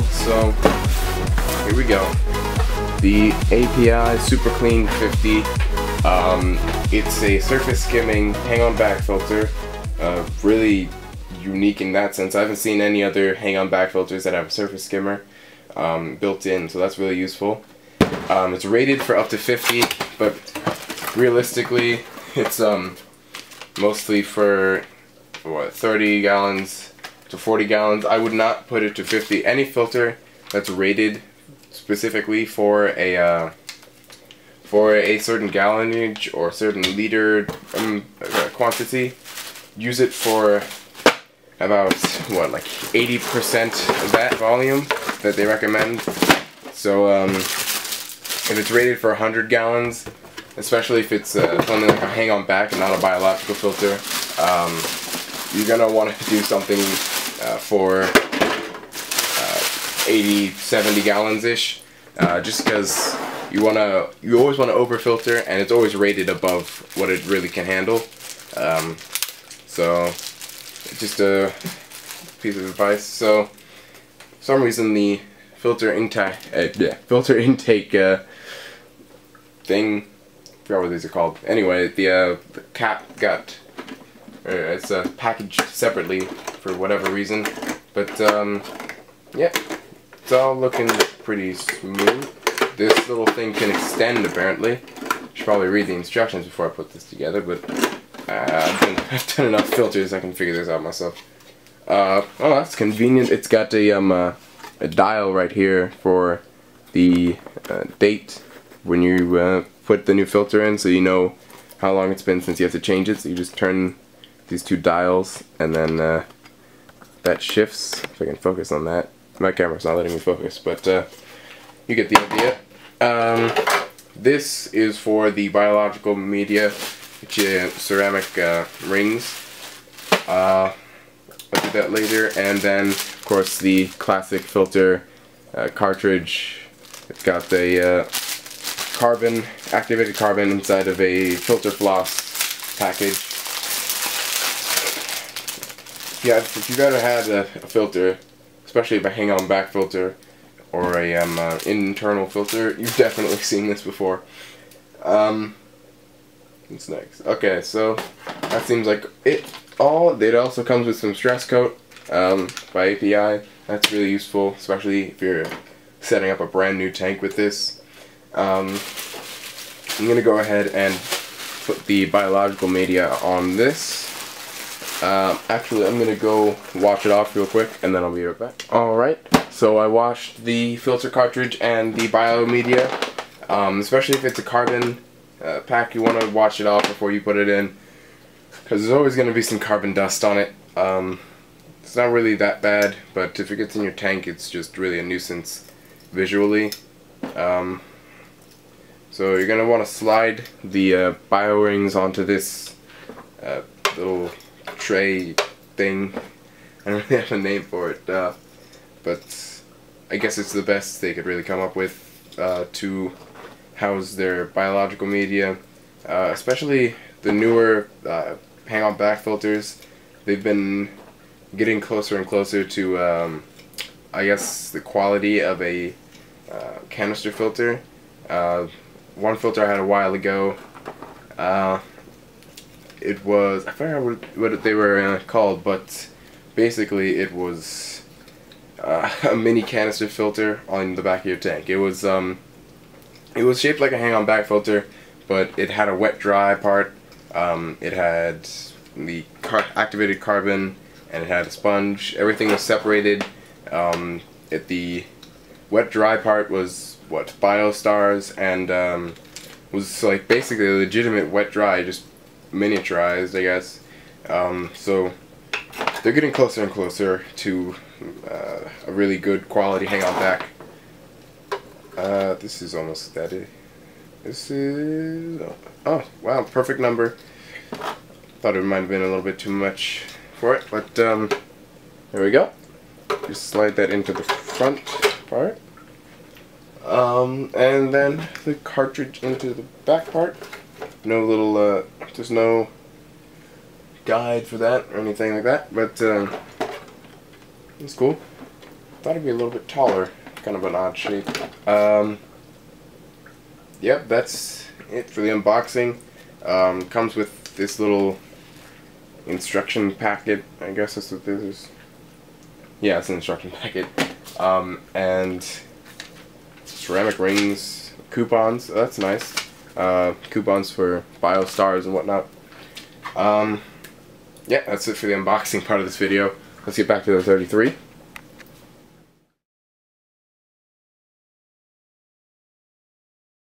So here we go. The API Superclean 50. It's a surface skimming hang-on back filter. Really unique in that sense. I haven't seen any other hang-on back filters that have a surface skimmer built in, so that's really useful. It's rated for up to 50, but realistically, it's mostly for what, 30 gallons to 40 gallons. I would not put it to 50. Any filter that's rated specifically for a certain gallonage or certain liter quantity, use it for about what, like 80% of that volume that they recommend. So if it's rated for 100 gallons, especially if it's something like a hang-on back and not a biological filter, you're gonna want to do something for 80-70 gallons ish, just because you always want to overfilter, and it's always rated above what it really can handle. So just a piece of advice. So for some reason the filter intake thing, I forgot what these are called. Anyway, the cap got it's packaged separately for whatever reason, but yeah, it's all looking pretty smooth. This little thing can extend apparently. Should probably read the instructions before I put this together, but I've done enough filters, I can figure this out myself. Oh, that's convenient. It's got a dial right here for the date when you put the new filter in, so you know how long it's been since you have to change it. So you just turn these two dials, and then that shifts. If I can focus on that. My camera's not letting me focus, but you get the idea. This is for the biological media, which is ceramic rings. I'll do that later. And then, of course, the classic filter cartridge. It's got the activated carbon inside of a filter floss package. Yeah, if you've ever had a filter, especially if a hang-on back filter or a internal filter, you've definitely seen this before. What's next? Okay, so that seems like it all. It also comes with some stress coat by API. That's really useful, especially if you're setting up a brand new tank with this. I'm gonna go ahead and put the biological media on this. Actually, I'm gonna go wash it off real quick, and then I'll be right back. Alright, so I washed the filter cartridge and the bio media. Especially if it's a carbon pack, you want to wash it off before you put it in, because there's always going to be some carbon dust on it. It's not really that bad, but if it gets in your tank, it's just really a nuisance visually. So you're going to want to slide the bio rings onto this little tray thing. I don't really have a name for it, but I guess it's the best they could really come up with to house their biological media, especially the newer hang-on back filters. They've been getting closer and closer to, I guess, the quality of a canister filter. One filter I had a while ago, it was, I forgot what they were called, but basically it was a mini canister filter on the back of your tank. It was shaped like a hang-on back filter, but it had a wet-dry part. It had the activated carbon, and it had a sponge. Everything was separated. The wet-dry part was what, BioStars, and was like basically a legitimate wet-dry, just miniaturized, I guess. So they're getting closer and closer to a really good quality hang-on back. This is almost steady. This is, oh wow, perfect number. Thought it might have been a little bit too much for it, but there we go. Just slide that into the front part, and then the cartridge into the back part. No little, there's no guide for that or anything like that, but it's cool. thought it'd be a little bit taller. Kind of an odd shape. Yep, that's it for the unboxing. Comes with this little instruction packet. I guess that's what this is. Yeah, it's an instruction packet. And ceramic rings, coupons. That's nice. Coupons for BioStars and whatnot. Yeah, that's it for the unboxing part of this video. Let's get back to the 33.